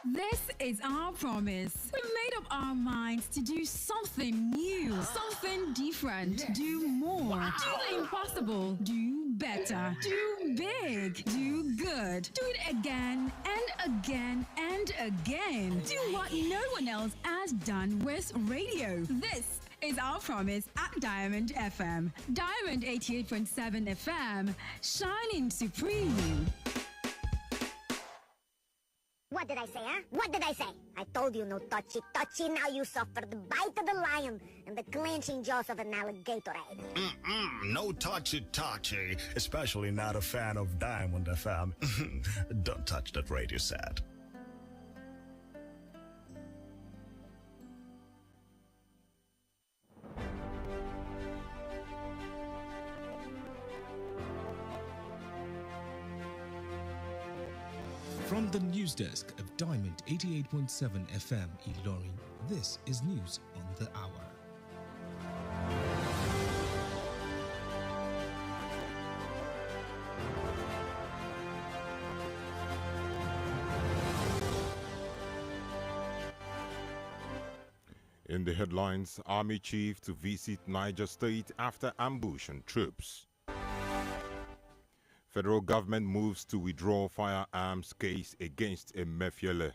This is our promise. We made up our minds to do something new, something different, do more, do the impossible, do better, do big, do good, do it again and again and again. Do what no one else has done with radio. This is our promise at Diamond FM. Diamond 88.7 FM, shining supreme. What did I say, huh? What did I say? I told you no touchy. Now you suffer the bite of the lion and the clenching jaws of an alligator. No touchy. Especially not a fan of Diamond FM. Don't touch that radio set. From the news desk of Diamond 88.7 FM Ilorin, this is News on the Hour. In the headlines, Army Chief to visit Niger State after ambush on troops. Federal government moves to withdraw firearms case against Emefiele.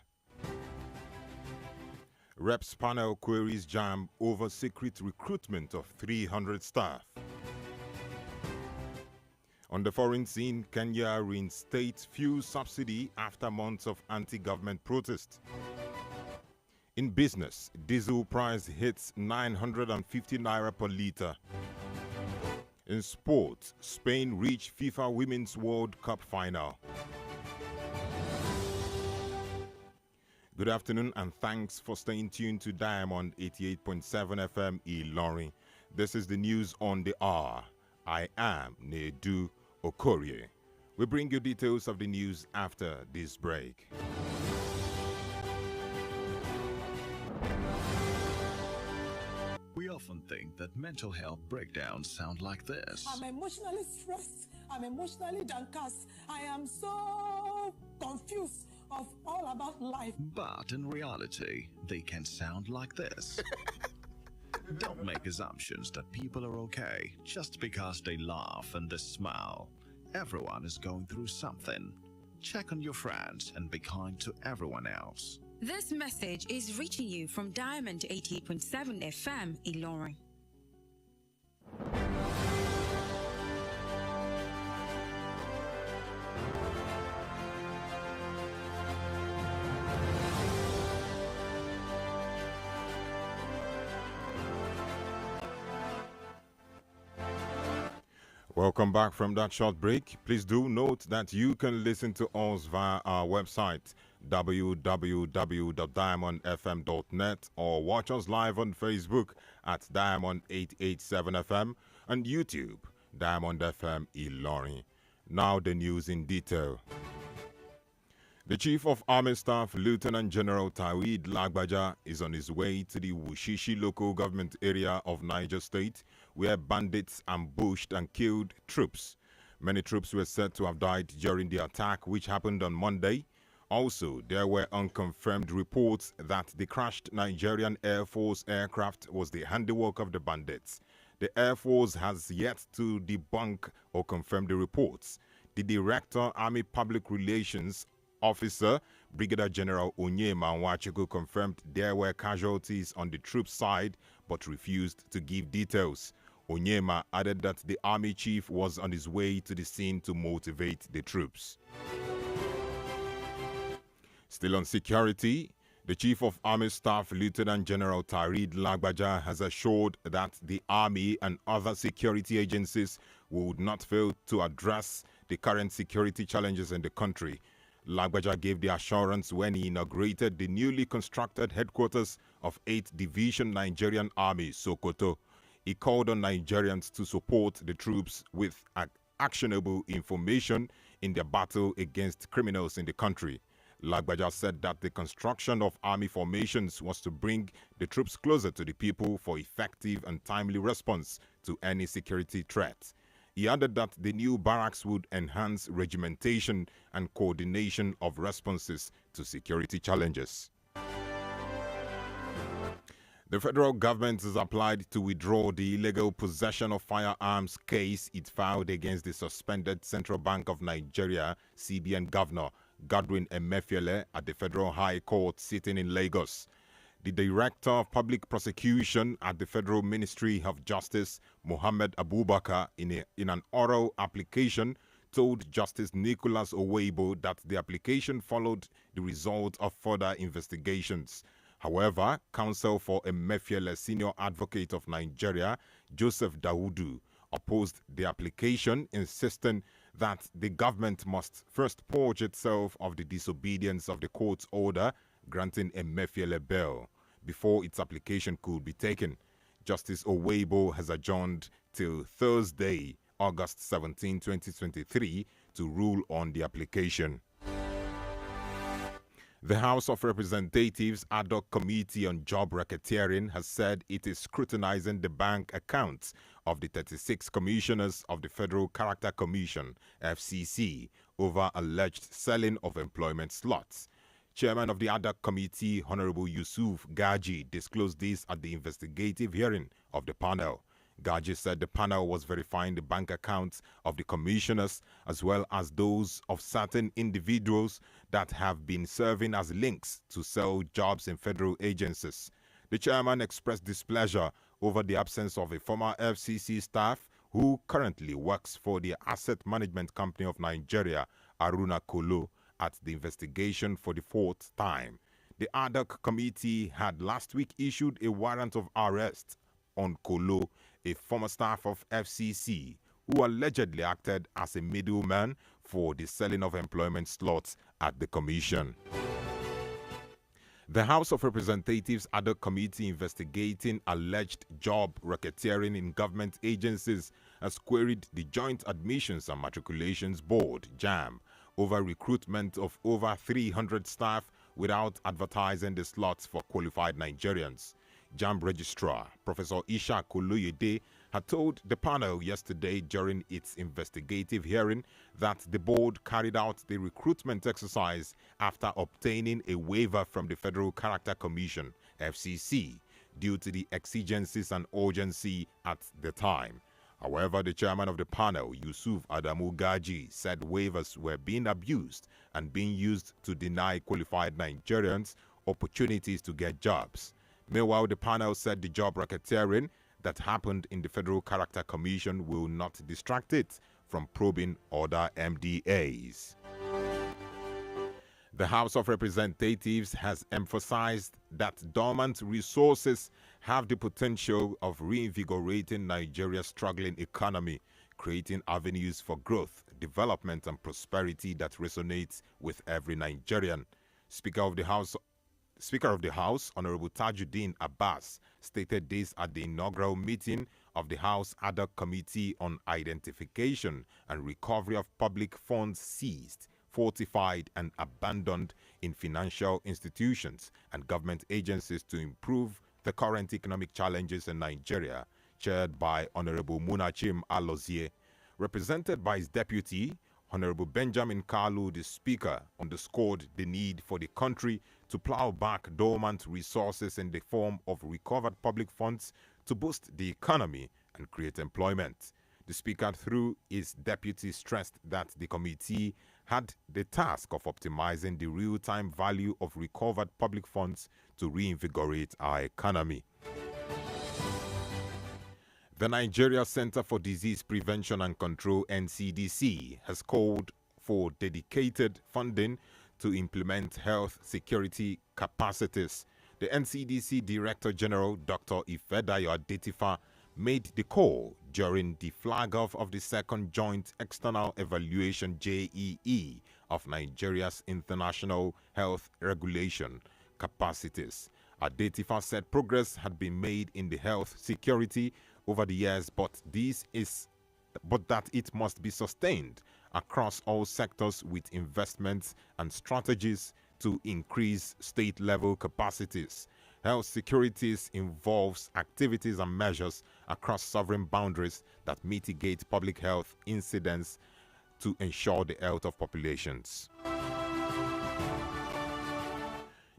Reps panel queries jam over secret recruitment of 300 staff. On the foreign scene, Kenya reinstates fuel subsidy after months of anti-government protest. In business, diesel price hits 950 naira per litre. In sports, Spain reached FIFA Women's World Cup final. Good afternoon and thanks for staying tuned to Diamond 88.7 FM Ilorin. This is the news on the hour. I am withNedu Okorie. We bring you details of the news after this break. We often think that mental health breakdowns sound like this. I'm emotionally stressed. I'm emotionally downcast. I am so confused of all about life. But in reality, they can sound like this. Don't make assumptions that people are okay just because they laugh and they smile. Everyone is going through something. Check on your friends and be kind to everyone else. This message is reaching you from Diamond 88.7 FM Ilorin. Welcome back from that short break. Please do note that you can listen to us via our website www.diamondfm.net or watch us live on Facebook at Diamond 887 FM and YouTube Diamond FM Ilorin. Now the news in detail. The Chief of Army Staff, Lieutenant General Tawid Lagbaja, is on his way to the Wushishi local government area of Niger State, where bandits ambushed and killed troops. Many troops were said to have died during the attack, which happened on Monday. Also, there were unconfirmed reports that the crashed Nigerian Air Force aircraft was the handiwork of the bandits. The Air Force has yet to debunk or confirm the reports. The Director, Army Public Relations Officer, Brigadier General Onyema Nwachukwu, confirmed there were casualties on the troops' side but refused to give details. Onyema added that the Army Chief was on his way to the scene to motivate the troops. Still on security, the Chief of Army Staff, Lieutenant General Tawid Lagbaja, has assured that the Army and other security agencies would not fail to address the current security challenges in the country. Lagbaja gave the assurance when he inaugurated the newly constructed headquarters of 8th Division Nigerian Army, Sokoto. He called on Nigerians to support the troops with actionable information in their battle against criminals in the country. Lagbaja said that the construction of army formations was to bring the troops closer to the people for effective and timely response to any security threat. He added that the new barracks would enhance regimentation and coordination of responses to security challenges. The federal government has applied to withdraw the illegal possession of firearms case it filed against the suspended Central Bank of Nigeria CBN Governor Godwin Emefiele at the Federal High Court sitting in Lagos. The Director of Public Prosecution at the Federal Ministry of Justice, Mohammed Abubakar, in an oral application, told Justice Nicholas Oweibo that the application followed the result of further investigations. However, counsel for Emefiele, Senior Advocate of Nigeria, Joseph Daudu, opposed the application, insisting that the government must first purge itself of the disobedience of the court's order granting Emefiele bail before its application could be taken. Justice Oweibo has adjourned till Thursday, August 17, 2023, to rule on the application. The House of Representatives Ad hoc Committee on Job Racketeering has said it is scrutinizing the bank accounts of the 36 commissioners of the Federal Character Commission, FCC, over alleged selling of employment slots. Chairman of the Ad hoc Committee, Honorable Yusuf Gaji, disclosed this at the investigative hearing of the panel. Gaji said the panel was verifying the bank accounts of the commissioners as well as those of certain individuals that have been serving as links to sell jobs in federal agencies. The chairman expressed displeasure over the absence of a former FCC staff who currently works for the Asset Management Company of Nigeria, Aruna Kolo, at the investigation for the fourth time. The ad hoc committee had last week issued a warrant of arrest on Kolo, a former staff of FCC, who allegedly acted as a middleman for the selling of employment slots at the commission. The House of Representatives Ad hoc Committee investigating alleged job racketeering in government agencies has queried the Joint Admissions and Matriculations Board, JAM, over recruitment of over 300 staff without advertising the slots for qualified Nigerians. JAM Registrar Professor Isha Koloyede had told the panel yesterday during its investigative hearing that the board carried out the recruitment exercise after obtaining a waiver from the Federal Character Commission, FCC, due to the exigencies and urgency at the time. However, the chairman of the panel, Yusuf Adamu Gaji, said waivers were being abused and being used to deny qualified Nigerians opportunities to get jobs. Meanwhile, the panel said the job racketeering that happened in the Federal Character Commission will not distract it from probing other MDAs. The House of Representatives has emphasized that dormant resources have the potential of reinvigorating Nigeria's struggling economy, creating avenues for growth, development, and prosperity that resonates with every Nigerian. Speaker of the House, Honorable Tajuddin Abbas, stated this at the inaugural meeting of the House Ad hoc Committee on Identification and Recovery of Public Funds Seized, Fortified, and Abandoned in Financial Institutions and Government Agencies to Improve the Current Economic Challenges in Nigeria, chaired by Honorable Munachim Alozie. Represented by his deputy, Honorable Benjamin Kalu, the Speaker, underscored the need for the country to plow back dormant resources in the form of recovered public funds to boost the economy and create employment. The Speaker, through his deputy, stressed that the committee had the task of optimizing the real-time value of recovered public funds to reinvigorate our economy. The Nigeria Center for Disease Prevention and Control, NCDC, has called for dedicated funding to implement health security capacities. The NCDC Director General, Dr. Ifedayo Adetifa, made the call during the flag-off of the second Joint External Evaluation JEE of Nigeria's International Health Regulation capacities. Adetifa said progress had been made in the health security over the years, but that it must be sustained across all sectors with investments and strategies to increase state-level capacities. Health securities involves activities and measures across sovereign boundaries that mitigate public health incidents to ensure the health of populations.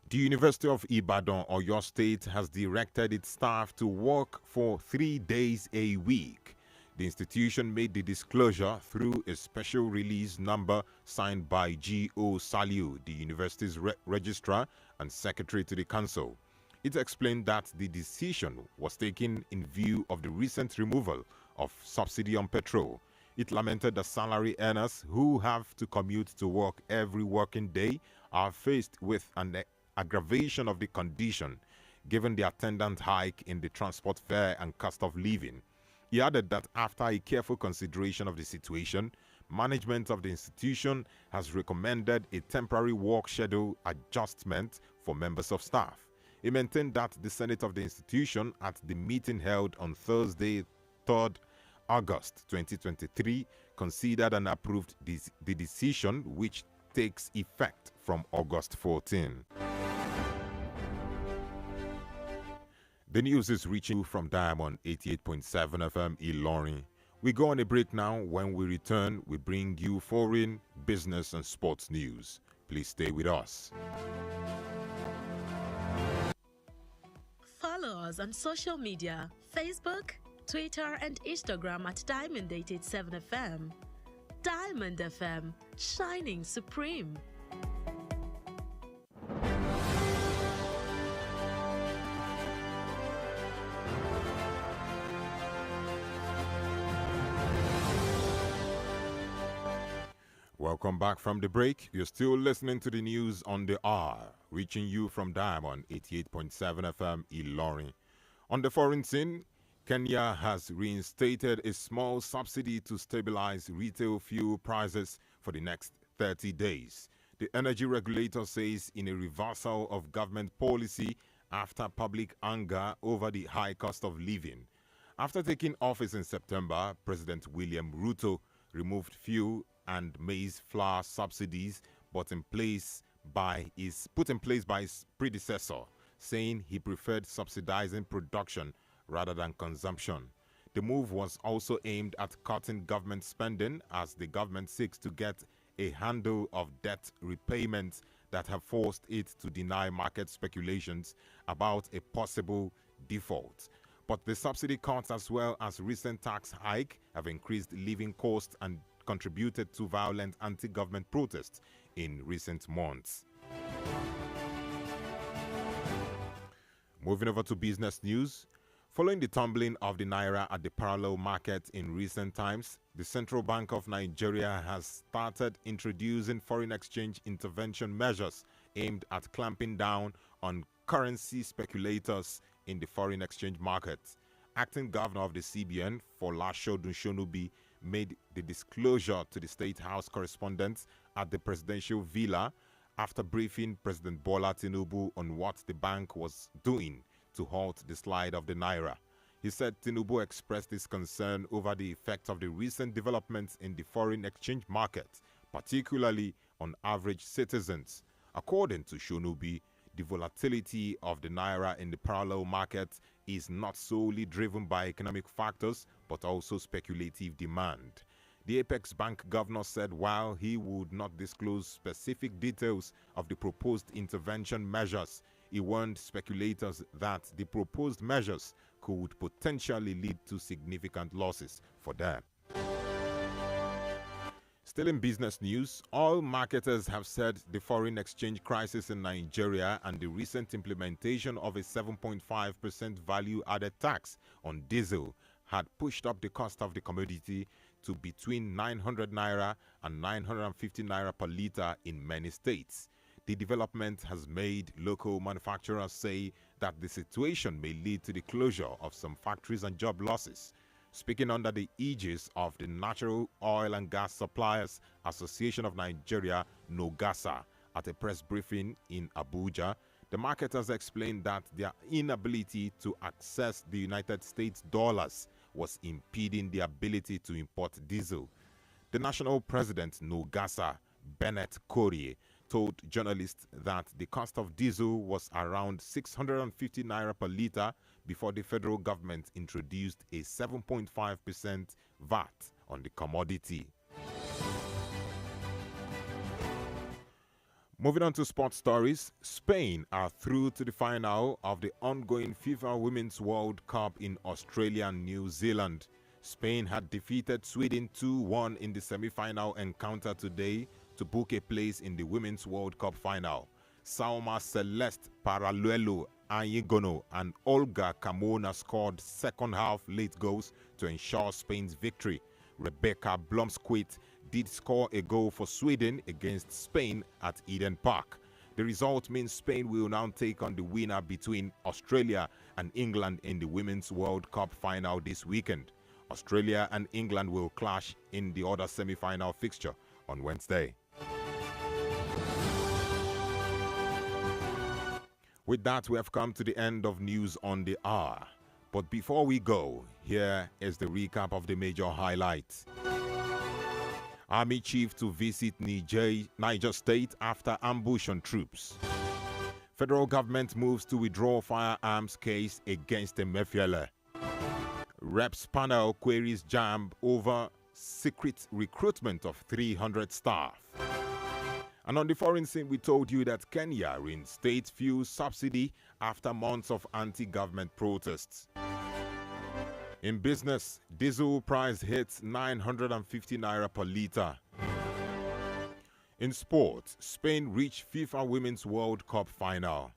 The University of Ibadan, Oyo State, has directed its staff to work for 3 days a week. The institution made the disclosure through a special release number signed by G.O. Saliu, the university's registrar and secretary to the council. It explained that the decision was taken in view of the recent removal of subsidy on petrol. It lamented that salary earners who have to commute to work every working day are faced with an aggravation of the condition, given the attendant hike in the transport fare and cost of living. He added that after a careful consideration of the situation, management of the institution has recommended a temporary work schedule adjustment for members of staff. He maintained that the Senate of the institution, at the meeting held on Thursday, 3rd August 2023, considered and approved the decision, which takes effect from August 14. The news is reaching you from Diamond 88.7 FM Ilorin. We go on a break now. When we return, we bring you foreign, business and sports news. Please stay with us. Follow us on social media, Facebook, Twitter and Instagram at Diamond 887 FM. Diamond FM, shining supreme. Welcome back from the break. You're still listening to the news on the hour, reaching you from Diamond 88.7 FM Ilorin. On the foreign scene, Kenya has reinstated a small subsidy to stabilize retail fuel prices for the next 30 days. The energy regulator says in a reversal of government policy after public anger over the high cost of living. After taking office in September, President William Ruto removed fuel and maize flour subsidies put in place by his predecessor, saying he preferred subsidizing production rather than consumption. The move was also aimed at cutting government spending as the government seeks to get a handle of debt repayments that have forced it to deny market speculations about a possible default. But the subsidy cuts as well as recent tax hike have increased living costs and contributed to violent anti-government protests in recent months. Moving over to business news. Following the tumbling of the naira at the parallel market in recent times, the Central Bank of Nigeria has started introducing foreign exchange intervention measures aimed at clamping down on currency speculators in the foreign exchange market. Acting Governor of the CBN, Folashodun Shonubi, made the disclosure to the State House correspondents at the presidential villa after briefing President Bola Tinubu on what the bank was doing to halt the slide of the naira. He said Tinubu expressed his concern over the effect of the recent developments in the foreign exchange market, particularly on average citizens. According to Shonubi, the volatility of the naira in the parallel market is not solely driven by economic factors, but also speculative demand. The Apex Bank governor said while he would not disclose specific details of the proposed intervention measures, he warned speculators that the proposed measures could potentially lead to significant losses for them. Still in business news, oil marketers have said the foreign exchange crisis in Nigeria and the recent implementation of a 7.5% value-added tax on diesel had pushed up the cost of the commodity to between 900 naira and 950 naira per litre in many states. The development has made local manufacturers say that the situation may lead to the closure of some factories and job losses. Speaking under the aegis of the Natural Oil and Gas Suppliers Association of Nigeria, NOGASA, at a press briefing in Abuja, the marketers explained that their inability to access the United States dollars was impeding the ability to import diesel. The national president, NOGASA, Bennett Okorie, told journalists that the cost of diesel was around 650 naira per litre before the federal government introduced a 7.5% VAT on the commodity. Moving on to sports stories, Spain are through to the final of the ongoing FIFA Women's World Cup in Australia and New Zealand. Spain had defeated Sweden 2-1 in the semi-final encounter today to book a place in the Women's World Cup final. Sauma Celeste Paraluelo Anyigono and Olga Carmona scored second-half late goals to ensure Spain's victory. Rebecca Blomsquist did score a goal for Sweden against Spain at Eden Park. The result means Spain will now take on the winner between Australia and England in the Women's World Cup final this weekend. Australia and England will clash in the other semi-final fixture on Wednesday. With that, we have come to the end of News on the Hour. But before we go, here is the recap of the major highlights. Army chief to visit Niger State after ambush on troops. Federal government moves to withdraw firearms case against Emefiele. Reps panel queries JAMB over secret recruitment of 300 staff. And on the foreign scene, we told you that Kenya reinstates fuel subsidy after months of anti-government protests. In business, diesel price hits 950 naira per litre. In sports, Spain reached FIFA Women's World Cup final.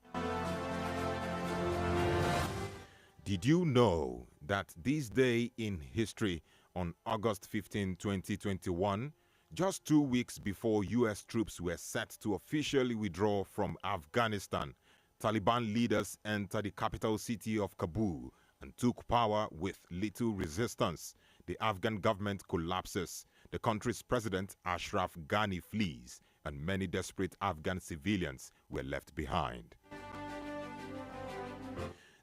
Did you know that this day in history, on August 15, 2021, just 2 weeks before U.S. troops were set to officially withdraw from Afghanistan, Taliban leaders entered the capital city of Kabul and took power with little resistance. The Afghan government collapses. The country's president, Ashraf Ghani, flees, and many desperate Afghan civilians were left behind.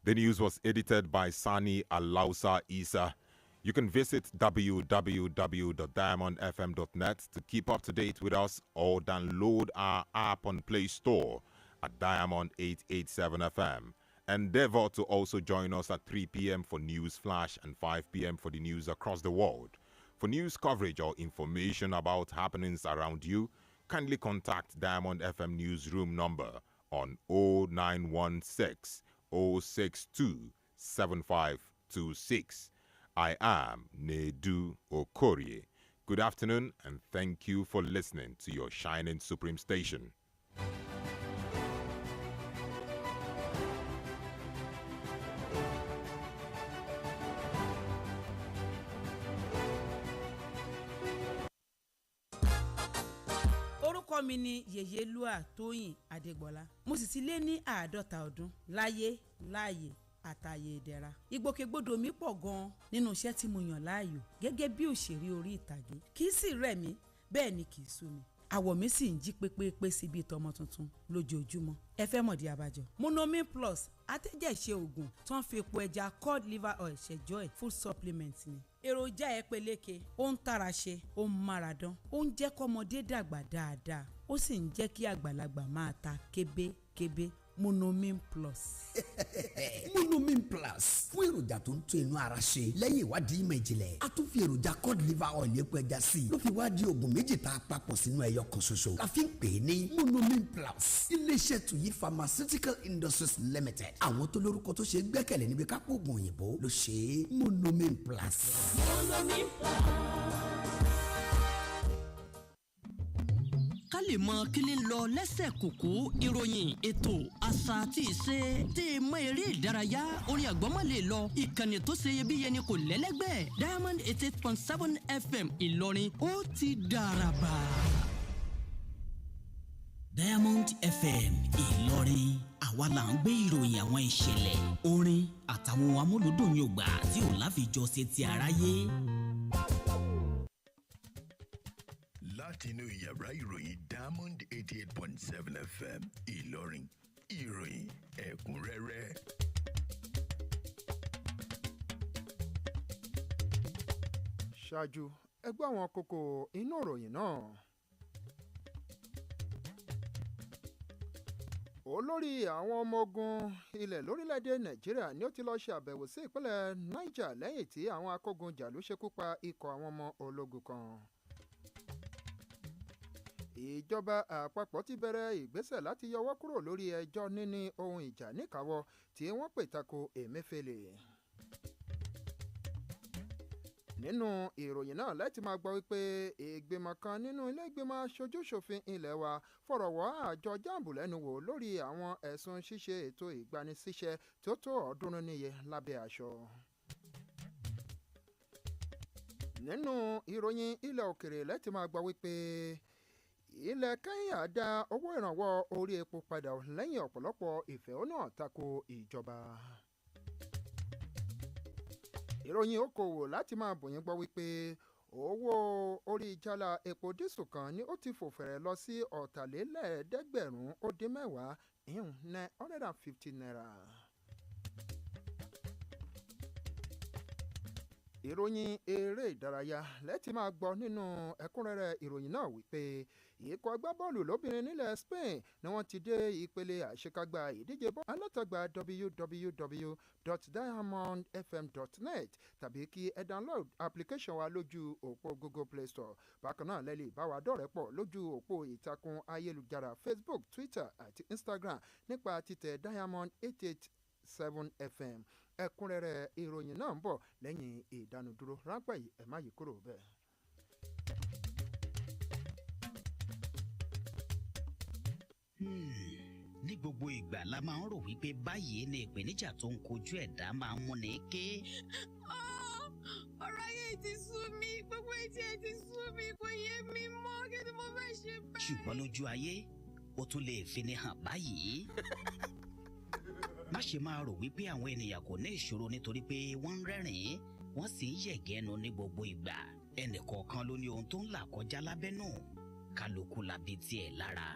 The news was edited by Sani Alausa Isa. You can visit www.diamondfm.net to keep up to date with us or download our app on Play Store at Diamond 887 FM. Endeavor to also join us at 3 p.m. for News Flash and 5 p.m. for the news across the world. For news coverage or information about happenings around you, kindly contact Diamond FM Newsroom number on 0916 062 7526. I am withNedu Okorie. Good afternoon and thank you for listening to your shining supreme station. Orúkọ mi ni Yèyélúà Tóyìn Adégbọlá. Mo sì ti lé ní 50 ọdún láyé láàyè àtàyè ìdẹ̀ra. Ìgbòkègbodò mi pọ̀ gan-an nínú iṣẹ́ tí mo yàn láàyò gẹ́gẹ́ bí òṣèré orí ìtàgé. Kì í sì rẹ̀ mí, bẹ́ẹ̀ ni kì í sú mi. Àwọ̀ mi sì ń jí pépépé sí bí tọmọ tuntun lójoojúmọ́. Ẹ fẹ́ mọ̀dí abájọ. Monomin Plus atẹ́jẹ̀ṣe oògùn tó ń fi epo ẹja cod liver oil ṣẹjọ́ ẹ̀ food supplement ni. Èròjà ẹ peléke, ó ń tara ṣe, ó ń mára dán, ó ń jẹ́ kọ́mọdé dàgbà dáadáa, ó sì ń jẹ́ kí àgbàlagbà máa ta kébékébé. Monomin Plus. Monomin Plus fún èròjà tó ń tún inú ara ṣe lẹ́yìn ìwádìí ìmọ̀ ìjìnlẹ̀. A tún fi èròjà cod liver oil epo ẹja sí i ló fi wá di oògùn méjì tá a papọ̀ sínú ẹyọ kan ṣoṣo. La fi ń pè é ní Monomin Plus. Iléeṣẹ́ Tuyi Pharmaceutical Industries Limited. Àwọn tó lórúkọ tó ṣe gbẹ́kẹ̀lé níbi kápò oògùn òyìnbó ló ṣe é. Monomin Plus. Monomin Plus. ká lè mọ kí ni lọ lẹ́sẹ̀ kòkó ìròyìn ètò àṣà àti ìṣe tẹ́ mọ́ eré ìdárayá orin àgbọ́mọ̀ lè lọ ìkànnì tó ṣe iyebíye ni kò lẹ́lẹ́gbẹ́ Diamond 88.7 FM Ìlọrin ó ti dàràbà. Diamond FM Ìlọrin àwa là ń gbé ìròyìn àwọn ìṣẹ̀lẹ̀ orin àtàwọn amúlùdùn yògbà tí ò láfijọ́ ṣe ti aráyé. Látinú yàrá ìròyìn Diamond 88.7 FM Ìlọrin ìròyìn ẹ̀kúnrẹ́rẹ́. Ṣáájú ẹgbẹ́ àwọn kókó inú ìròyìn náà. olórí àwọn ọmọ ogun ilẹ̀ lórílẹ̀‐èdè nàìjíríà ni ó ti lọ ṣe àbẹ̀wò sí ìpínlẹ̀ niger lẹ́yìn tí àwọn akógunjàlú ṣekú pa ikọ̀ àwọn ọmọ ológun kan. ìjọba àpapọ̀ ti bẹ̀rẹ̀ ìgbésẹ̀ láti yọwọ́ kúrò lórí ẹjọ́ níní ohun ìjà níkàáwọ́ tí wọ́n pè tako Emefiele. nínú ìròyìn náà láti máa gbọ́ wípé ìgbìmọ̀ kan nínú ilé ìgbìmọ̀ aṣojú-ṣòfin ilé wa fọ̀rọ̀ wọ́ àjọ jambu lẹ́nu wò lórí àwọn ẹ̀sùn ṣíṣe ètò ìgbanisíṣẹ́ tó tó 300 níye lábẹ́ aṣọ. nínú ìròyìn ilẹ̀ òkèrè láti máa gbọ́ wípé ilẹ̀ Kenya dá owó ìrànwọ́ orí epo padà lẹ́yìn ọ̀pọ̀lọpọ̀ ìfẹ̀hónúhàn tako ìjọba. ìròyìn okòwò láti máa bòyìn gbọ́ wípé owó orí jálá epo dísù kan ni ó ti fò fẹ̀rẹ̀ lọ sí 4,710 ìyún $950 naira. ìròyìn eré ìdárayá lẹ́tì máa gbọ́ nínú ẹ̀kúnrẹ́rẹ́ ìròyìn náà wípé ikọ̀ agbábọ́ọ̀lù lóbìnrin nílẹ̀ Spain ni wọ́n ti dé ìpele àṣekágbá ìdíje bọ́ọ̀lù alátagbà www.diamondfm.net tàbí kí ẹ download application wa lójú òpó Google Play Store. bákan náà lẹ́lẹ̀ ìbáwa dọ̀rẹ́ pọ̀ lójú òpó ìtàkùn ayélujára Facebook, Twitter àti Instagram nípa títẹ̀ Diamond 887 FM. ẹ̀kúnrẹ́rẹ́ ìròyìn náà ń bọ̀ lẹ́yìn ìdánudúró ráńpẹ́ yìí ẹ má yí kúrò bẹ́ẹ̀. ní gbogbo ìgbà la máa ń rò wípé báyìí ni ìpèníjà tó ń kojú ẹ̀dá máa ń múni ké. ọ̀rọ̀ ayé ti sú mi, gbogbo etí ẹ ti sú mi, kò yé mi mọ́, kí ni mo fẹ́ ṣe báyìí. ṣùgbọ́n lójú ayé ó tún lè fini hàn báyìí. má ṣe máa rò wípé àwọn ènìyàn kò ní ìṣòro nítorí pé wọ́n ń rẹ́rìn-ín wọ́n sì ń yẹ̀gẹ́nu ní gbogbo ìgbà. ẹnìkọ̀ọ̀kan ló ní ohun tó ń là kọjá lábẹ́nú, kálukú labi tiẹ̀ lára.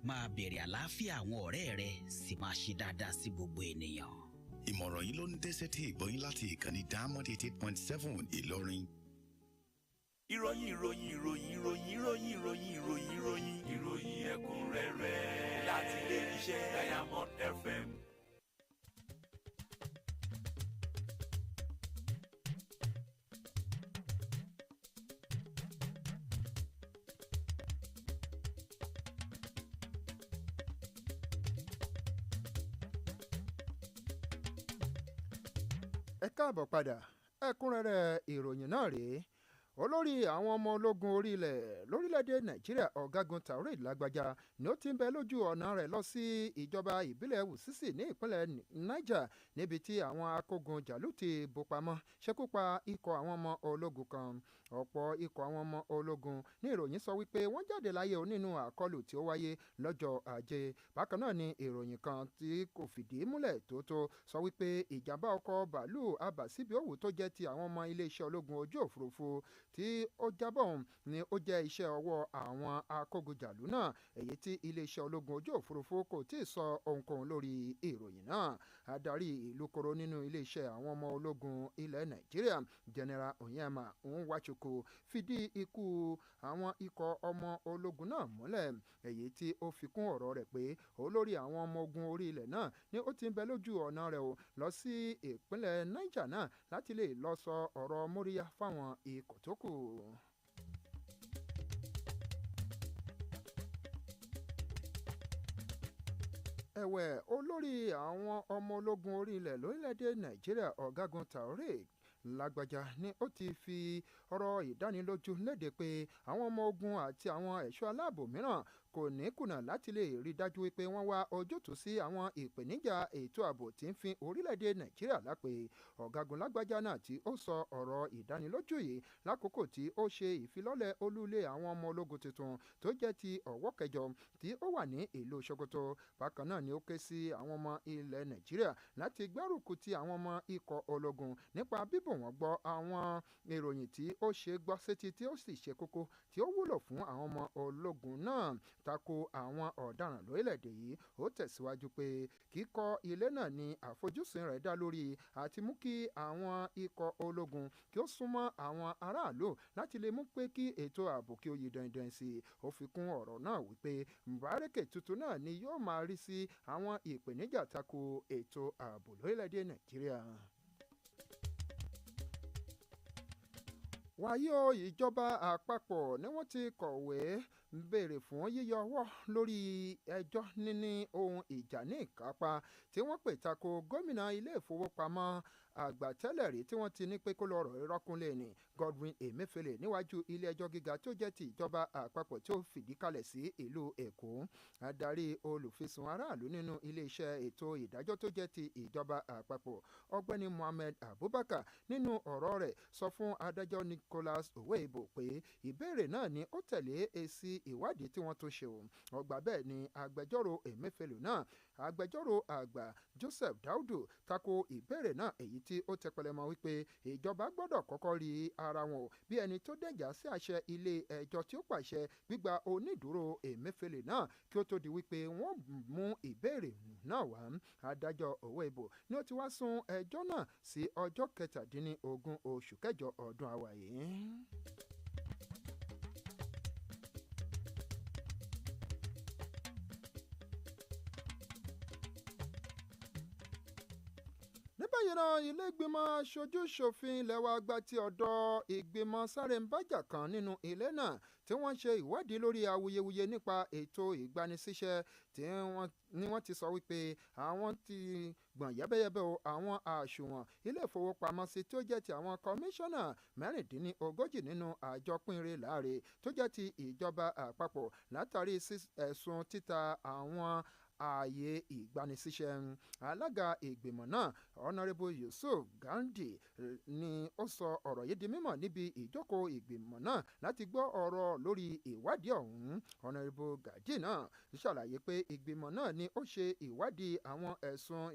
máa bèrè àlàáfíà àwọn ọ̀rẹ́ rẹ sì máa ṣe dáadáa sí gbogbo ènìyàn. ìmọ̀ràn yìí ló ń dẹ́sẹ̀ tí ìgbọ́yìn láti ìkànnì Diamond 88.7 Ìlọrin. ìròyìn ẹ̀kúnrẹ́rẹ́ láti ilé iṣẹ́ Diamond FM. ẹ káàbọ̀ padà ẹ̀kúnrẹ́rẹ́ ìròyìn náà rèé. olórí àwọn ọmọ ológun orílẹ̀ lórílẹ̀‐èdè nàìjíríà ọ̀gágun Taoreed Lágbájá ni ó ti ń bẹ lójú ọ̀nà rẹ̀ lọ sí ìjọba ìbílẹ̀ Wùsísì ní ìpínlẹ̀ Niger níbi tí àwọn akógun jàlú ti bò pamọ́ ṣekú pa ikọ̀ àwọn ọmọ ológun kan. ọ̀pọ̀ ikọ̀ àwọn ọmọ ológun ní ìròyìn sọ wípé wọ́n jáde láyé nínú àkọlù tí ó wáyé lọ́jọ́ ajé. bákan náà ni ìròyìn kan tí kò fìdí múlẹ̀ tó sọ wípé ìjàmbá ọkọ̀ bàálù abàsíbíòwú tó jẹ́ ti àwọn ọmọ iléeṣẹ́ ológun ojú òfurufú tí ó jábọ̀ ni ó jẹ́ iṣẹ́ ọwọ́ àwọn akógunjàlú náà, èyí tí iléeṣẹ́ ológun ojú òfurufú kò tí ì sọ ohunkóhun lórí ìròyìn náà. adarí ìlú koro nínú iléeṣẹ́ àwọn ọmọ ológun ilẹ̀ nàìjíríà General Onyema Nwachukwu fìdí ikú àwọn ikọ̀ ọmọ ológun náà múlẹ̀, èyí tí ó fi kún ọ̀rọ̀ rẹ̀ pé olórí àwọn ọmọ ogun orí ilẹ̀ náà ni ó ti ń bẹ lójú ọ̀nà rẹ̀ lọ sí ìpínlẹ̀ Niger náà láti lè lọ sọ ọ̀rọ̀ móríyá fáwọn ikọ̀ tó kù. ẹ̀wẹ̀ olórí àwọn ọmọ ológun orí ilẹ̀ lórílẹ̀‐èdè nàìjíríà ọ̀gágun Taoreed Lágbájá ni ó ti fi ọ̀rọ̀ ìdánilójú léde pé àwọn ọmọ ogun àti àwọn ẹ̀ṣọ́ aláàbò mìíràn kò ní kùnà láti lè rí dájú wípé wọ́n wá ojútùú sí àwọn ìpèníjà ètò ààbò tí ń fi orílẹ̀-èdè nàìjíríà lápè. ọ̀gágun Lágbájá náà tí ó sọ ọ̀rọ̀ ìdánilójú yìí lákòókò tí ó ṣe ìfilọ́lẹ̀ olúlé àwọn ọmọ ológun tuntun tó jẹ́ ti ọ̀wọ́ kẹjọ tí ó wà ní ìlú Sokoto. bákan náà ni ó ké sí àwọn ọmọ ilẹ̀ nàìjíríà láti gbárùkù ti àwọn ọmọ ikọ̀ ológun nípa bíbò bò wọ́n gbọ́ àwọn ìròyìn tí ó ṣe gbọ́ sétí tí ó sì ṣe kókó tí ó wúlò fún àwọn ọmọ ológun náà tako àwọn ọ̀daràn lórílẹ̀‐èdè yìí. Ó tẹ̀síwájú pé kíkọ́ ilé náà ni àfojúsùn rẹ̀ dá lórí àti mú kí àwọn ikọ̀ ológun kí ó súnmọ́ àwọn aráàlú láti lè mú pé kí ètò ààbò kí ó yí dandan sí i. Ó fi kún ọ̀rọ̀ náà wípé Mùbárẹ́kẹ̀ tuntun náà ni yóò máa rí sí àwọn ìpèníjà tako ètò ààbò lórílẹ̀‐èdè Nàìjíríà. Wàyí o, ìjọba àpapọ̀ ni wọ́n ti kọ̀wé béèrè fún yíyọwọ́ lórí ẹjọ́ níní ohun ìjà ní ìkápá tí wọ́n pè tako gómìnà ilé ìfowópamọ́ àgbà tẹ́lẹ̀ rí tí wọ́n ti ní pé kó lọ́ọ́ rọ̀ ìrọ́kúnlé ní Godwin Emefiele níwájú ilé ẹjọ́ gíga tó jẹ́ ti ìjọba àpapọ̀ tí ó fìdí kalẹ̀ sí ìlú Èkó. Adarí olùfisùn aráàlú nínú iléeṣẹ́ ètò ìdájọ́ tó jẹ́ ti ìjọba àpapọ̀ Ọ̀gbẹ́ni Mohammed Abubakar nínú ọ̀rọ̀ rẹ̀ sọ fún adájọ́ Nicholas Oweibo pé ìbéèrè náà ni ó tẹ̀lé èsì ìwádìí tí wọ́n tó ṣe o. Ọgbà bẹ́ẹ̀ ni agbẹjọ́rò Emefiele náà agbẹjọ́rò àgbà Joseph Daudu tako ìbéèrè náà èyí tí ó tẹpẹlẹmọ wípé ìjọba gbọ́dọ̀ kọ́kọ́ rí ara wọn bí ẹni tó dẹ̀jà sí àṣẹ ilé ẹjọ́ tí ó pàṣẹ gbígba onídùúró Emefiele náà kí ó tó di wípé wọ́n mú ìbéèrè náà wá. Adájọ́ Oweibo ni ó ti wá sún ẹjọ́ náà sí ọjọ́ 17 oṣù kẹjọ ọdún àwa yìí. báyìí náà ilé ìgbìmọ̀ aṣojú-ṣòfin ilé wa gba ti ọ̀dọ̀ ìgbìmọ̀ sáré-ń-bájà kan nínú ilé náà tí wọ́n ṣe ìwádìí lórí awuyewuye nípa ètò ìgbanisíṣẹ́ tí wọ́n ti sọ wípé àwọn ti gbọ̀n yẹ́bẹ́yẹ́bẹ́ o àwọn àṣùwọ̀n ilé ìfowópamọ́sí tí ó jẹ́ ti àwọn kọmíṣánná 36 nínú àjọ pínrẹ́ láre tó jẹ́ ti ìjọba àpapọ̀ látàrí ẹ̀sùn títa àwọn ààyè ìgbanisíṣẹ́. Alága ìgbìmọ̀ náà Honourable Yusuf Gandhi ni ó sọ ọ̀rọ̀ yìí di mímọ̀ níbi ìjókòó ìgbìmọ̀ náà láti gbọ́ ọ̀rọ̀ lórí ìwádìí ọ̀hún. Honourable Gandhi náà ṣàlàyé pé ìgbìmọ̀ náà ni ó ṣe ìwádìí àwọn ẹ̀sùn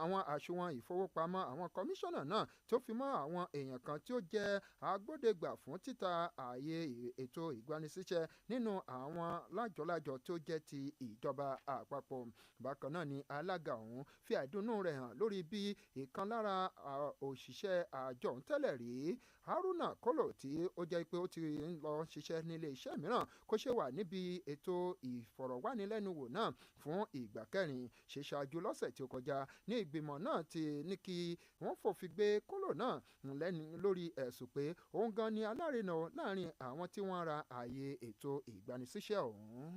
àwọn àṣùwọ̀n ìfowópamọ́ àwọn kọmíṣánná náà tó fi mọ́ àwọn èèyàn kan tí ó jẹ́ agbódegbà fún títa ààyè ètò ìgbanisíṣẹ́ nínú àwọn lájọlájọ tó jẹ́ ti ìjọba àpapọ̀. Bákan náà ni alága ọ̀hún fi àìdùnnú rẹ̀ hàn lórí bí ìkan lára òṣìṣẹ́ àjọ tẹ́lẹ̀ rí Haruna Kolo tí ó jẹ́ pé ó ti ń lọ ṣiṣẹ́ nílé iṣẹ́ mìíràn kó ṣe wà níbi ètò ìfọ̀rọ̀wánilẹ́nuwò náà fún ìgbà kẹrin ṣe ṣáájú lọ́sẹ̀ tí ó kọjá ní ìgbìmọ̀ náà ti ní kí wọ́n fòfin gbé Kolo náà lẹ́nu lórí ẹ̀sùn pé òun gan ni alárinà láàrin àwọn tí wọ́n ra ààyè ètò ìgbanisíṣẹ́ ọ̀hún.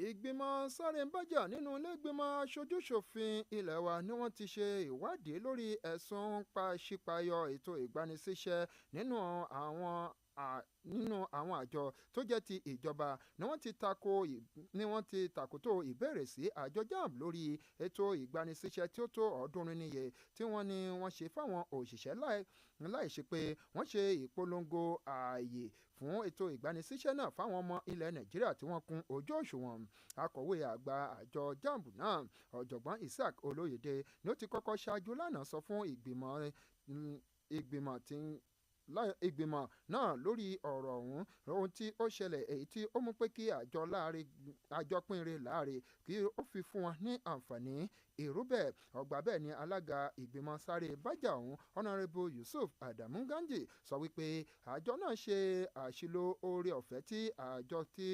Ìgbìmọ̀ sáré-ń-bájà nínú ilé-ìgbìmọ̀ aṣojú-ṣòfin ilé wa ni wọ́n ti ṣe ìwádìí lórí ẹ̀sùn pàṣípààyọ ètò ìgbanisíṣẹ́ nínú àwọn àjọ tó jẹ́ ti ìjọba ni wọ́n ti takòtò ìbéèrè sí àjọ JAMB lórí ètò ìgbanisíṣẹ́ tí ó tó 300 níye tí wọ́n ní wọ́n ṣe fáwọn òṣìṣẹ́ láì ṣe pé wọ́n ṣe ìpolongo ààyè fún ètò ìgbanisíṣẹ́ náà fáwọn ọmọ ilẹ̀ Nàìjíríà tí wọ́n kún ojú òṣùwọ̀n. Akọ̀wé àgbà àjọ JAMB náà ọ̀jọ̀gbọ́n Isaac Olóyèdè ni ó ti kọ́kọ́ ṣáájú lánàá sọ fún ìgbìmọ̀ náà lórí ọ̀rọ̀ ọ̀hún ohun tí ó ṣẹlẹ̀ èyí tí ó mú pé kí àjọ pínrẹ́ láre kí ó fi fún wọn ní àǹfààní ìrúbẹ̀. Ọgbà bẹ́ẹ̀ ni alága ìgbìmọ̀ sáré bájà ọ̀hún Honourable Yusuf Adamu Ganji sọ wípé àjọ náà ṣe àṣìlò oore ọ̀fẹ́ tí àjọ tí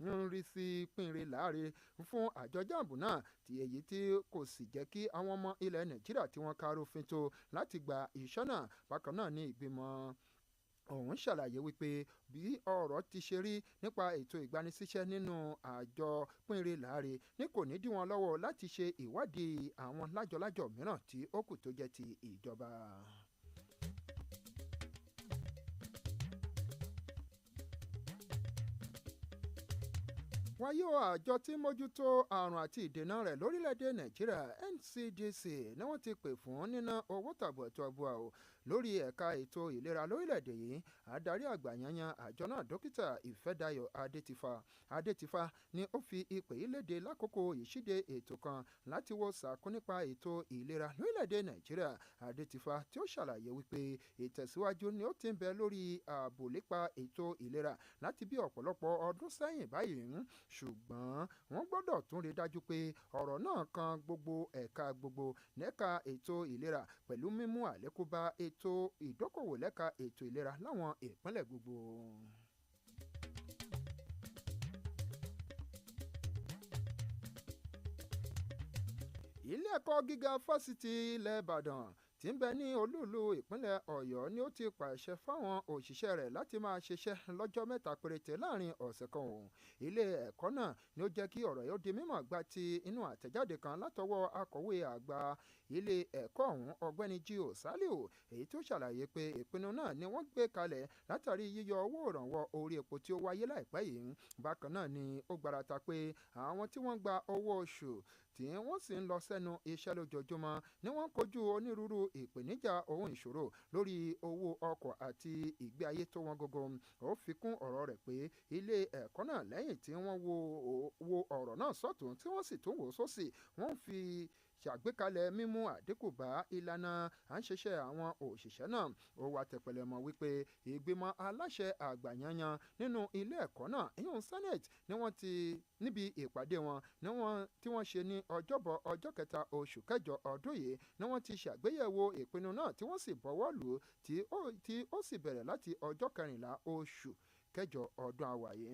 ń rí sí pínrẹ́ láre fún àjọ JAMB náà tí èyí tí kò sì jẹ́ kí àwọn ọmọ ilẹ̀ Nàìjíríà tí wọ́n káròfin tó láti gba iṣẹ́ náà. Bákan náà ni ìgbìmọ̀ òun ṣàlàyé wípé bí ọ̀rọ̀ ti ṣe rí nípa ètò ìgbanisíṣẹ́ nínú àjọ pínrẹ́ láre ní kò ní dí wọn lọ́wọ́ láti ṣe ìwádìí àwọn lájọlájọ mìíràn tí ó kù tó jẹ́ ti ìjọba. wáyé àjọ tí mójútó àrùn àti ìdènà rẹ̀ lórílẹ̀‐èdè nàìjíríà NCDC ni wọ́n ti pè fún níná owó tàbùàtàbùà o lórí ẹ̀ka ètò ìlera lórílẹ̀‐èdè yìí. Adarí àgbà yanyan àjọ náà dókítà Ìfẹ́dayọ̀ Adétifá ni ó fi ìpè yìí léde lákòókò ìṣíde ètò kan láti wo sàkún nípa ètò ìlera lórílẹ̀‐èdè nàìjíríà. Adétifá tí ó ṣàlàyé wípé ìtẹ̀síwájú ni ó ti ń bẹ lórí ààbò nípa ètò ìlera láti bí ọ̀pọ̀lọpọ̀ ọdún sẹ́yìn báyìí, ṣùgbọ́n wọ́n gbọ́dọ̀ tún rí dájú pé ọ̀rọ̀ náà kan gbogbo ẹ̀ka gbogbo lẹ́ka ètò ìlera pẹ̀lú mímú àlékún bá ètò ìdókòwò lẹ́ka ètò ìlera láwọn ìpínlẹ̀ gbogbo. Ilé ẹ̀kọ́ gíga fásitì ilẹ̀ Ìbàdàn tí ń bẹ ní olúùlú ìpínlẹ̀ Ọ̀yọ́ ni ó ti pàṣẹ fáwọn òṣìṣẹ́ rẹ̀ láti máa ṣiṣẹ́ lọ́jọ́ mẹ́ta péréte láàrin ọ̀sẹ̀ kan òun. Ilé ẹ̀kọ́ náà ni ó jẹ́ kí ọ̀rọ̀ yóò di mímọ̀ gba ti inú àtẹ̀jáde kan látọwọ́ akọ̀wé àgbà ilé ẹ̀kọ́ ọ̀hún ọ̀gbẹ́ni Gio Saliu, èyí tó ṣàlàyé pé ìpinnu náà ni wọ́n gbé kalẹ̀ látàrí yíyọ owó ìrànwọ́ orí epo tí ó wáyé láìpẹ́ yìí. Bákan náà ni ó gbarata pé àwọn tí wọ́n gba owó oṣù tí wọ́n sì ń lọ sẹ́nu iṣẹ́ lójoojúmọ́ ni wọ́n kojú onírúurú ìpèníjà ohun ìṣòro lórí owó ọkọ̀ àti ìgbé ayé tó wọ́n gógó. Ó fi kún ọ̀rọ̀ rẹ̀ pé ilé ẹ̀kọ́ náà lẹ́yìn tí wọ́n wo ọ̀rọ̀ náà sọ́tún tí wọ́n sì tún wò sósì, wọ́n fi ṣàgbékalẹ̀ mímú àdínkù bá ìlànà à ń ṣiṣẹ́ àwọn òṣìṣẹ́ náà. Ó wá tẹpẹlẹ mọ́ wípé ìgbìmọ̀ aláṣẹ àgbà yanyan nínú ilé ẹ̀kọ́ náà ìyún senate ni wọ́n ti níbi ìpàdé wọn tí wọ́n ṣe ní ọjọ́bọ̀ ọjọ́ kẹta oṣù kẹjọ ọdún yìí ni wọ́n ti ṣàgbéyẹ̀wò ìpinnu náà tí wọ́n sì bọ̀wọ́ lù ú tí ó sì bẹ̀rẹ̀ láti ọjọ́ kẹrìnlá oṣù kẹjọ ọdún àwàyé.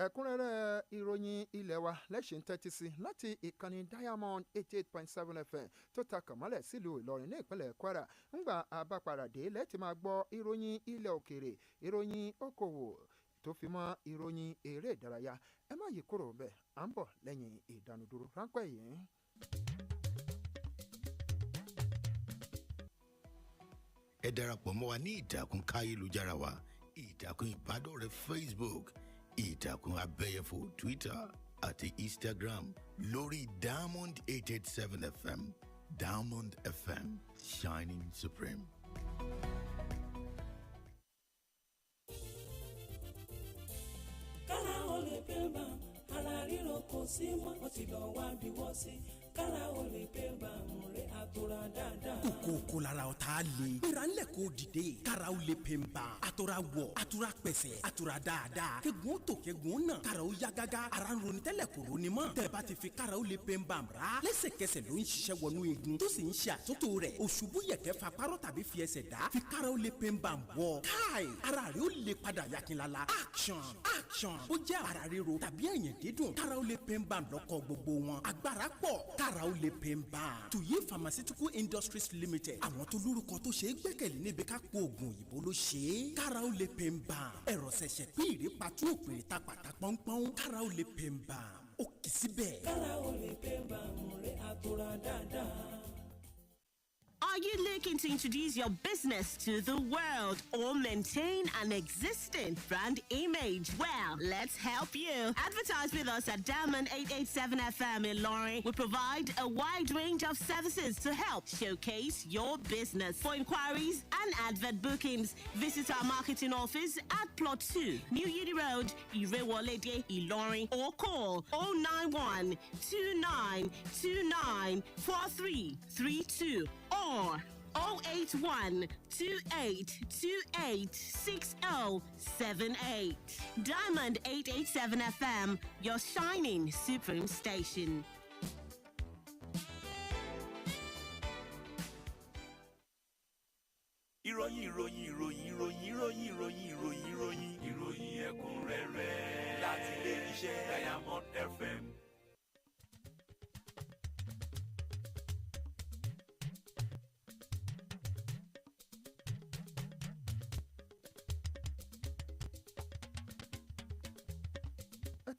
Ẹ̀kúnrẹ́rẹ́ ìròyìn ilé wa lẹ́sìn tẹ́tí sí láti ìkànnì Diamond 88.7 FM tó ta kàmọ́lẹ̀ sílùú Ìlọrin ní ìpínlẹ̀ Kwara. ńgbà abáparadé lẹ́tì máa gbọ́ ìròyìn ilẹ̀ òkèrè, ìròyìn okòwò tó fi mọ́ ìròyìn eré ìdárayá. Ẹ má yí kúrò bẹ́ẹ̀, à ń bọ̀ lẹ́yìn ìdánudúró ráńpẹ́ yìí. Ẹ darapọ̀ mọ́ wa ní ìtàkùn káyélujára wa, ìtàkùn ìbádọ́rẹ̀ẹ́ Facebook, ìtàkùn abẹ́yẹfò Twitter àti Instagram lórí Diamond 887 FM. Diamond FM, shining supreme. kára ó lè pé bá ara ríro kò sí mọ́ ó ti lọ wá bí wọ́n sí kára ó lè pé bá rẹ̀ àtúrà dáadáa. kòkòkò lára ọ̀tá le. gbéra ńlẹ̀ kó dìde. kára ó lè pè ń bá. àtúrà wọ̀ àtúrà pẹ̀sẹ̀ àtúrà dáadáa. kegun tó kegun náà. kára ó yá gágá. ara ń ronú tẹ́lẹ̀ kò ronú mọ́. tẹ̀ bá ti fi kára ó lè pè ń bá ra. lẹ́sẹ̀kẹsẹ̀ ló ń ṣiṣẹ́ wọnú igun. tó sì ń ṣe àtúntò rẹ̀. òṣùbù yẹ̀kẹ́ fa párọ̀ tàbí fi ẹsẹ̀ dá. fi kára ó lè pè ń bá wọ̀. káì ara rẹ̀ ó lè padà yakinlala. action ó jẹ́ ara ríro tàbí ẹ̀yìn dídùn. kára ó lè pè ń bá lọ́kọ̀ gbogbo wọn. agbára pọ̀ kára ó lè pè ń bá. tuyi pharmaceutical industries limited. àwọn tó lórúkọ tó ṣe é gbẹ́kẹ̀lé níbi ká po oògùn òyìnbó ló ṣe é. kára ó lè pè ń bá. ẹ̀rọ ṣẹ̀ṣẹ̀ pín ìrèpàtú òpèrè ta pàtà pọ́npọ́n. kára ó lè pè ń bá. ó kì í síbẹ̀. kára ó lè pè ń bá rẹ̀ àtúrà dáadáa. Are you looking to introduce your business to the world or maintain an existing brand image? Well, let's help you. Advertise with us at Diamond 887 FM in Lorry. We provide a wide range of services to help showcase your business. For inquiries and advert bookings, visit our marketing office at Plot 2, New Yidi Road, Irewolede, Ilorin, or call 091 2929 4332 or 081 2828 6078. Diamond 887 FM, your shining supreme station. ìròyìn ẹ̀kúnrẹ́rẹ́ láti ilé iṣẹ́ Diamond FM.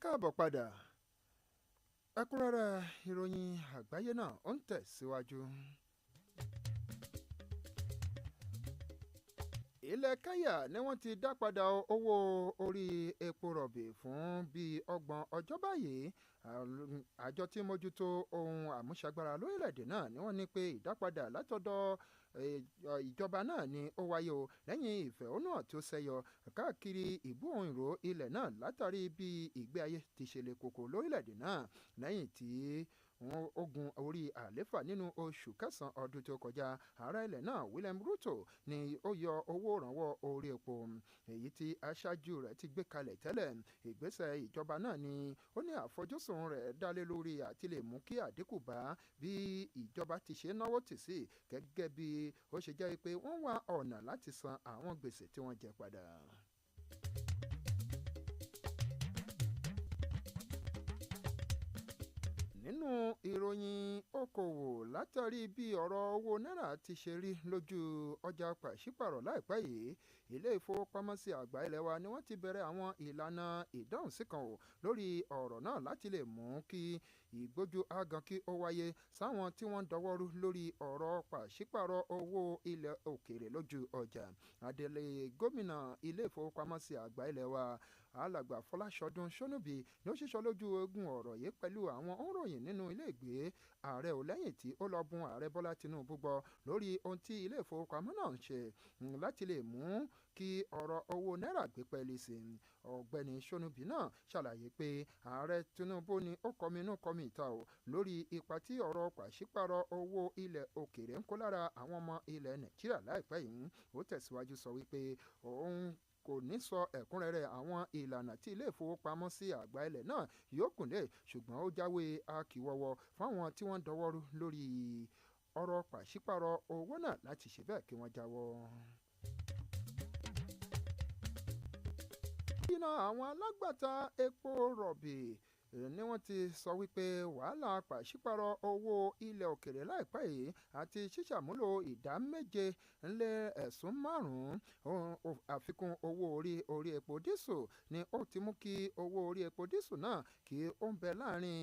káàbọ̀ padà. Ẹ̀kúnrẹ́rẹ́ ìròyìn àgbáyé náà ó ń tẹ̀síwájú. ilẹ̀ Kenya ni wọ́n ti dá padà owó orí epo rọ̀bì fún bíi 30 ọjọ́ báyìí. Àjọ tí mójútó ohun àmúṣagbára lórílẹ̀‐èdè náà ni wọ́n ní pé ìdápadà látọ̀dọ̀ ìjọba náà ni ó wáyé o lẹ́yìn ìfẹ̀hónúhàn tó ṣẹyọ káàkiri ìbú-òun ìró ilẹ̀ náà látàrí bí ìgbé ayé ti ṣe le koko lórílẹ̀‐èdè náà lẹ́yìn tí wọ́n ogun orí àléfà nínú oṣù kẹsàn-án ọdún tó kọjá. Ààrẹ ilẹ̀ náà William Ruto ni ó yọ owó ìrànwọ́ orí epo èyí tí aṣáájú rẹ̀ ti gbé kalẹ̀ tẹ́lẹ̀. Ìgbésẹ̀ ìjọba náà ni ó ní àfojúsùn rẹ̀ dálé lórí àti lè mú kí àdínkù bá bí ìjọba ti ṣe náwó tì sí gẹ́gẹ́ bí ó ṣe jẹ́ pé wọ́n wá ọ̀nà láti san àwọn gbèsè tí wọ́n jẹ padà. Nínú ìròyìn okòwò látàrí bí ọ̀rọ̀ owó náírà ti ṣe rí lójú ọjà pàṣípàrọ̀ láìpẹ́ yìí, ilé ìfowópamọ́sí àgbà ilẹ̀ wa ni wọ́n ti bẹ̀rẹ̀ àwọn ìlànà ìdáhùnsíkan lórí ọ̀rọ̀ náà láti lè mú kí ìgbójú agan kí ó wáyé sáwọn tí wọ́n dọwọ́rú lórí ọ̀rọ̀ pàṣípàrọ̀ owó ilẹ̀ òkèèrè lójú ọjà. Adelé gómìnà ilé ìfowópamọ́sí àgbà ilẹ̀ wa alàgbà Fọláṣọdún Ṣónúbì ni ó ṣíṣọ lójú ogun ọ̀rọ̀ yìí pẹ̀lú àwọn òǹròyìn nínú ilé ìgbé ààrẹ ò lẹ́yìn tí ó lọ bún ààrẹ Bọ́lá Tinubu gbọ́ lórí ohun tí ilé ìfowópamọ́ náà ń ṣe láti lè mú kí ọ̀rọ̀ owó náírà gbé pẹ́ẹ́lí sí i. Ọ̀gbẹ́ni Ṣónúbì náà ṣàlàyé pé ààrẹ Tinubu ni ó kọminú kọmi ìta o lórí ipa tí ọ̀rọ̀ pàṣípàrọ̀ owó ilẹ̀ òkèèrè ń kó lára àwọn ọmọ ilẹ̀ Nàìjíríà láìpẹ́ yìí. Ó tẹ̀síwájú sọ wípé òun kò ní sọ ẹ̀kúnrẹ́rẹ́ àwọn ìlànà tí ilé ìfowópamọ́sí àgbà ilẹ̀ náà yóò kùnlé, ṣùgbọ́n ó jáwé akíwọ́wọ́ fáwọn tí wọ́n dọwọ́rú lórí ọ̀rọ̀ pàṣípàrọ̀ owó náà láti ṣe bẹ́ẹ̀ kí wọ́n jáwọ́. Iná àwọn alágbàtà epo rọ̀bì ni wọ́n ti sọ wípé wàhálà pàṣípàrọ̀ owó ilẹ̀ òkèrè láìpẹ́ yìí àti ṣíṣàmúlò ìdá 7.5% àfikún owó orí epo dísù ni ó ti mú kí owó orí epo dísù náà kí ó ń bẹ láàrin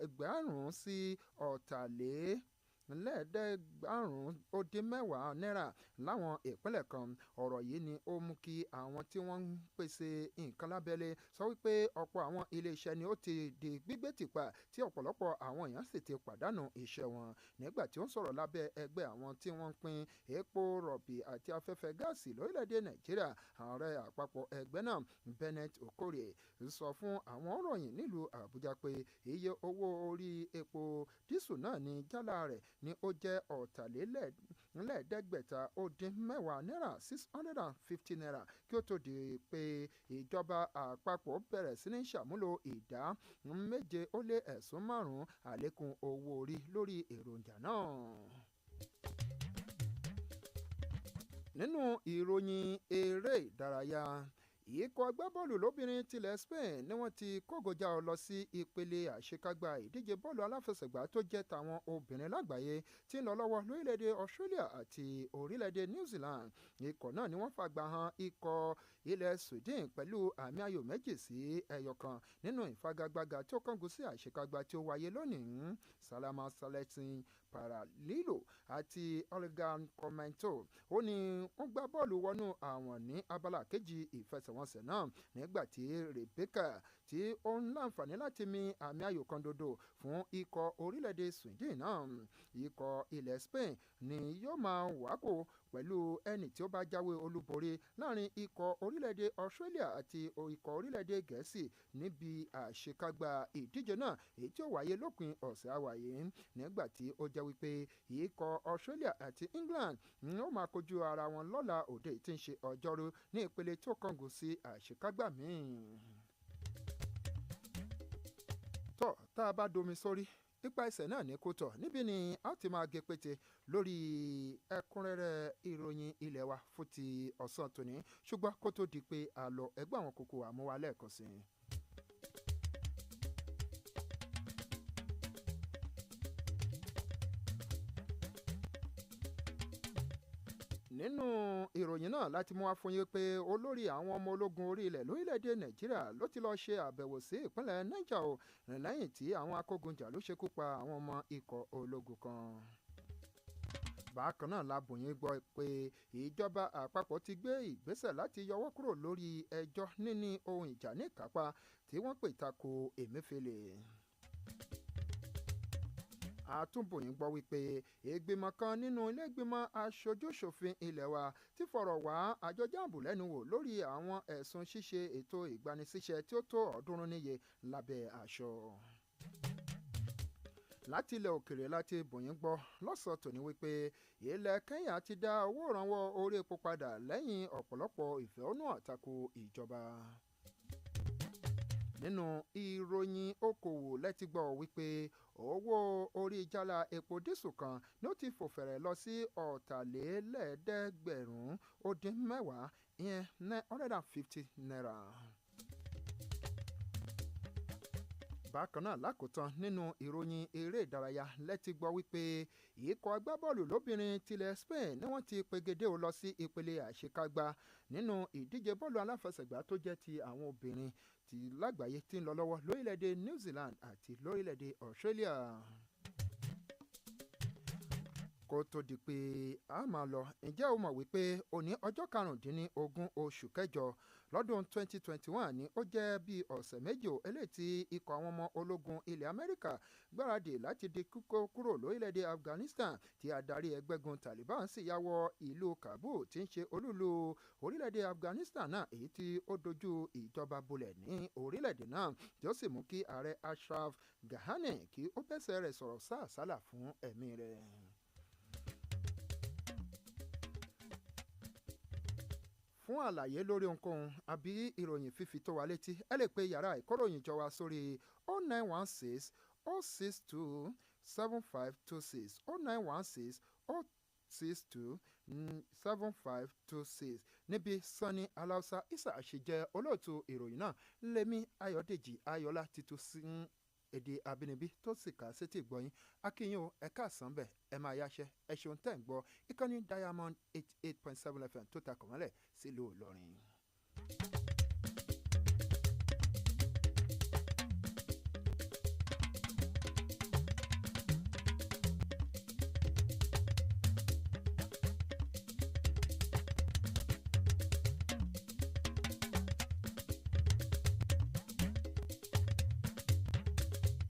ẹgbẹ̀rún sí $350 náírà láwọn ìpínlẹ̀ kan. Ọ̀rọ̀ yìí ni ó mú kí àwọn tí wọ́n ń pèsè nǹkan lábẹ́lé sọ wípé ọ̀pọ̀ àwọn iléeṣẹ́ ni ó ti di gbígbé tìpa tí ọ̀pọ̀lọpọ̀ àwọn èèyàn sì ti pàdánù iṣẹ́ wọn. Nígbà tí ó ń sọ̀rọ̀ lábẹ́ ẹgbẹ́ àwọn tí wọ́n ń pín epo rọ̀bì àti afẹ́fẹ́ gáàsì lórílẹ̀‐èdè Nàìjíríà, ààrẹ àpapọ̀ ẹgbẹ́ náà Bennett Okorie sọ fún àwọn òǹròyìn nílùú Àbújá pé iye owó orí epo dísù náà ní jálá rẹ̀ ni ó jẹ́ $510 náírà $650 náírà kí ó tó di pé ìjọba àpapọ̀ bẹ̀rẹ̀ sí ní ṣàmúlò ìdá 7.5% àlékún owó orí lórí èròjà náà. Nínú ìròyìn eré ìdárayá, ikọ̀ agbábọ́ọ̀lù lóbìnrin tilẹ̀ Spain ni wọ́n ti kógojá lọ sí ìpele àṣekágbá ìdíje bọ́ọ̀lù aláfẹsẹ̀gbá tó jẹ́ tàwọn obìnrin lágbàáyé tí ń lọ lọ́wọ́ lórílẹ̀‐èdè Australia àti orílẹ̀‐èdè New Zealand. Ikọ̀ náà ni wọ́n fàgbà han ikọ̀ ilẹ̀ Sweden pẹ̀lú àmì ayò 2-1 nínú ìfagagbága tí ó kángun sí àṣekágbá tí ó wáyé lónìí. Salama Saletin Paralilo àti Olgan Komento ó ní wọ́n gbá bọ́ọ̀lù wọnú àwọn ní abala kejì ìfẹsẹ̀wọnsẹ̀ náà nígbà tí Rebecca tí ó ń láǹfààní láti mi àmì ayò kan dodo fún ikọ̀ orílẹ̀-èdè Sweden náà. Ikọ̀ ilẹ̀ Spain ni yóò máa wákò pẹ̀lú ẹni tí ó bá jáwé olúborí láàrin ikọ̀ orílẹ̀-èdè Australia àti ikọ̀ orílẹ̀-èdè Gẹ̀ẹ́sì níbi àṣekágbá ìdíje náà èyí tí ó wáyé lópin ọ̀sẹ̀ àwàyé. Nígbà tí ó jẹ́ wípé ikọ̀ Australia àti England ni ó máa kojú ara wọn lọ́la òde tí ń ṣe ọjọ́rú ní ìpele tí ó kángun sí àṣekágbá míì. Tọ́ tá a bá domi sórí nípa ẹsẹ̀ náà ní kó tọ̀ níbí ni a ti máa gé pété lórí ẹ̀kúnrẹ́rẹ́ ìròyìn ilé wa fún ti ọ̀sán tòní, ṣùgbọ́n kó tó di pé a lọ ẹgbẹ́ àwọn kókó àmúwá lẹ́ẹ̀kan sí i. Nínú ìròyìn náà láti mú wá fún yín pé olórí àwọn ọmọ ológun orí ilẹ̀ lórílẹ̀‐èdè Nàìjíríà ló ti lọ́ọ́ ṣe àbẹ̀wò sí ìpínlẹ̀ Niger o lẹ́yìn tí àwọn akógunjà ló ṣekú pa àwọn ọmọ ikọ̀ ológun kan. bákan náà lábòyìn gbọ́ pé ìjọba àpapọ̀ ti gbé ìgbésẹ̀ láti yọwọ́ kúrò lórí ẹjọ́ níní ohun ìjà ní ìkápá tí wọ́n pè tako Emefiele. àtúnbòyìn gbọ́ wípé ìgbìmọ̀ kan nínú ilé ìgbìmọ̀ aṣojú-ṣòfin ilé wa ti fọ̀rọ̀ wá àjọ jáàbù lẹ́nu wò lórí àwọn ẹ̀sùn ṣíṣe ètò ìgbanisíṣẹ́ tí ó tó 300 níye lábẹ́ aṣọ. láti ilẹ̀ òkèrè láti bòyìn gbọ́ lọ́sọ̀ọ́ tòní wípé ilẹ̀ Kenya ti dá owó ìrànwọ́ orí epo padà lẹ́yìn ọ̀pọ̀lọpọ̀ ìfẹ̀hónú àtakò ìjọba. nínú ìròyìn okòwò lẹ́tí gbọ́ wípé owó orí jálá epo dísù kan ni ó ti fò fẹ̀rẹ̀ lọ sí 4,710 ìyẹn 950 naira. bákan náà lákòótán nínú ìròyìn eré ìdárayá lẹ́tí gbọ́ wípé ikọ̀ agbábọ́ọ̀lù lóbìnrin tilẹ̀ Spain ni wọ́n ti pegedé o lọ sí ìpele àṣekágbá nínú ìdíje bọ́ọ̀lù aláfẹsẹ̀gbá tó jẹ́ ti àwọn obìnrin ti lágbàáyé tí ń lọ lọ́wọ́ lórílẹ̀‐èdè New Zealand àti lórílẹ̀‐èdè Australia. kó tó di pé a máa lọ ǹjẹ́ o mọ̀ wípé òní ọjọ́ 15 oṣù kẹjọ lọ́dún 2021 ni ó jẹ́ bí ọ̀sẹ̀ méjì eléyìí tí ikọ̀ àwọn ọmọ ológun ilẹ̀ Amẹ́ríkà gbáradì láti di kíkó kúrò lórílẹ̀‐èdè Afghanistan tí adarí ẹgbẹ́gun Taliban sì ya wọ ìlú Kabul tí ń ṣe olúlu orílẹ̀‐èdè Afghanistan náà èyí tí ó dojú ìjọba bolẹ̀ ní orílẹ̀‐èdè náà tí ó sì mú kí ààrẹ Ashraf Ghani kí ó bẹ́sẹ̀ rẹ̀ sọ̀rọ̀ sáàsálà fún ẹ̀mí rẹ̀. fún àlàyé lórí ohunkóhun àbí ìròyìn fífi tó wa létí ẹ lè pe yàrá ìkóròyìn jọ wa sórí 0916 062 7526 0916 062 7526 níbi Sani Aláùsá Isa àṣejẹ olóòtú ìròyìn náà lèmi Ayọ̀dèjì Ayọ̀lá títú sí èdè abínibí tó sì kà sétí gbọ́yìn akínyìn o ẹ̀ka àsánbẹ̀ ẹ máa yáṣẹ́ ẹ ṣeun tẹ́ ń gbọ́ ìkànnì Diamond 88.7 FM tó takọ̀ mọ́lẹ̀ sílùú Ìlọrin.